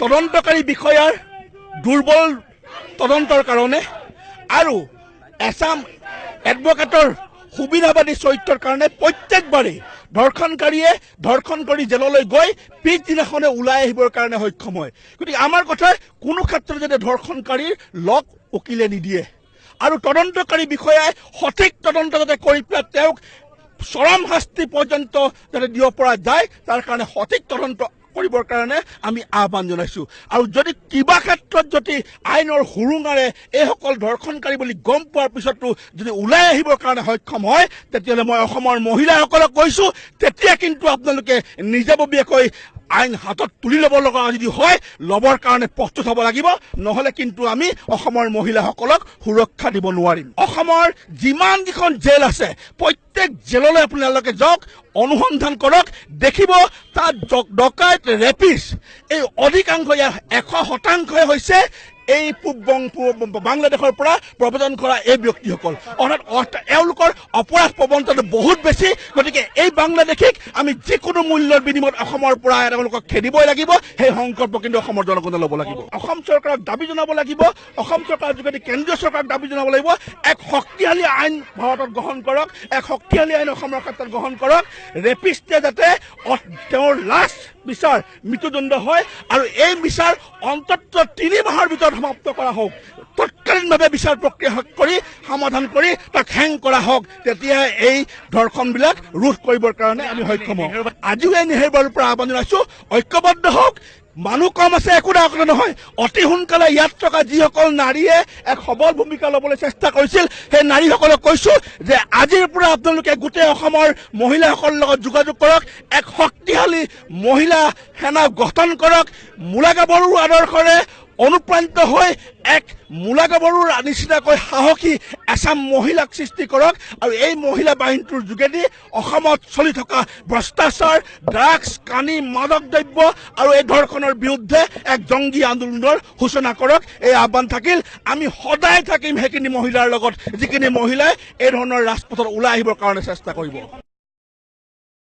তদন্তকাৰী বিষয়াৰ দুৰ্বল তদন্তৰ কাৰণে আৰু এছাম এডভোকেটৰ সুবিধাবাদী চৰিত্ৰৰ কাৰণে প্ৰত্যেকবাৰেই ধৰ্ষণকাৰীয়ে ধৰ্ষণ কৰি জেললৈ গৈ পিছদিনাখনে ওলাই আহিবৰ কাৰণে সক্ষম হয়। গতিকে আমাৰ কথা কোনো ক্ষেত্ৰত যাতে ধৰ্ষণকাৰীৰ লগ উকিলে নিদিয়ে আৰু তদন্তকাৰী বিষয়াই সঠিক তদন্ত যাতে কৰি পেলাই তেওঁক চৰম শাস্তি পৰ্যন্ত যাতে দিব পৰা যায় তাৰ কাৰণে সঠিক তদন্ত কৰিবৰ কাৰণে আমি আহ্বান জনাইছোঁ। আৰু যদি কিবা ক্ষেত্ৰত যদি আইনৰ সুৰুঙাৰে এইসকল ধৰ্ষণকাৰী বুলি গম পোৱাৰ পিছতো যদি ওলাই আহিবৰ কাৰণে সক্ষম হয় তেতিয়াহ'লে মই অসমৰ মহিলাসকলক কৈছোঁ তেতিয়া কিন্তু আপোনালোকে নিজাববীয়াকৈ আইন হাতত তুলি ল'ব লগা যদি হয় ল'বৰ কাৰণে প্ৰস্তুত হ'ব লাগিব, নহ'লে কিন্তু আমি অসমৰ মহিলাসকলক সুৰক্ষা দিব নোৱাৰিম। অসমৰ যিমানকেইখন জেল আছে প্ৰত্যেক জেললৈ আপোনালোকে যাওক, অনুসন্ধান কৰক, দেখিব তাত ডকাইত ৰেপিষ্ট এই অধিকাংশ 100% হৈছে এই বাংলাদেশৰ পৰা প্ৰব্ৰজন কৰা এই ব্যক্তিসকল। অৰ্থাৎ এওঁলোকৰ অপৰাধ প্ৰৱণতাটো বহুত বেছি। গতিকে এই বাংলাদেশীক আমি যিকোনো মূল্যৰ বিনিময়ত অসমৰ পৰা তেওঁলোকক খেদিবই লাগিব। সেই সংকল্প কিন্তু অসমৰ জনগণে ল'ব লাগিব। অসম চৰকাৰক দাবী জনাব লাগিব, অসম চৰকাৰৰ যোগেদি কেন্দ্ৰীয় চৰকাৰক দাবী জনাব লাগিব, এক শক্তিশালী আইন ভাৰতত গ্ৰহণ কৰক, এক শক্তিশালী আইন অসমৰ ক্ষেত্ৰত গ্ৰহণ কৰক। ৰেপিষ্টে যাতে তেওঁৰ লাষ্ট বিচাৰ মৃত্যুদণ্ড হয় আৰু এই বিচাৰ অন্ততঃ 3 মাহৰ ভিতৰত সমাপ্ত কৰা হওক, তৎকালীনভাৱে বিচাৰ প্ৰক্ৰিয়া কৰি সমাধান কৰি তাক হেং কৰা হওক। তেতিয়াহে এই ধৰ্ষণবিলাক ৰোধ কৰিবৰ কাৰণে আমি সক্ষম হওঁ। আজিও এই নেহেৰুবালিৰ পৰা আহ্বান জনাইছোঁ, ঐক্যবদ্ধ হওক। মানুহ কম আছে একো ডাঙৰ কথা নহয়। অতি সোনকালে ইয়াত থকা যিসকল নাৰীয়ে এক সবল ভূমিকা ল'বলৈ চেষ্টা কৰিছিল সেই নাৰীসকলক কৈছোঁ যে আজিৰ পৰা আপোনালোকে গোটেই অসমৰ মহিলাসকলৰ লগত যোগাযোগ কৰক, এক শক্তিশালী মহিলা সেনা গঠন কৰক, মূলা গাভৰুৰ আদৰ্শৰে অনুপ্ৰাণিত হৈ এক মূলা গাভৰুৰ নিচিনাকৈ সাহসী এছাম মহিলাক সৃষ্টি কৰক আৰু এই মহিলা বাহিনীটোৰ যোগেদি অসমত চলি থকা ভ্ৰষ্টাচাৰ, ড্ৰাগছ, কানি, মাদক দ্ৰব্য আৰু এই ধৰ্ষণৰ বিৰুদ্ধে এক জংগী আন্দোলনৰ সূচনা কৰক। এই আহ্বান থাকিল। আমি সদায় থাকিম সেইখিনি মহিলাৰ লগত যিখিনি মহিলাই এই ধৰণৰ ৰাজপথত ওলাই আহিবৰ কাৰণে চেষ্টা কৰিব।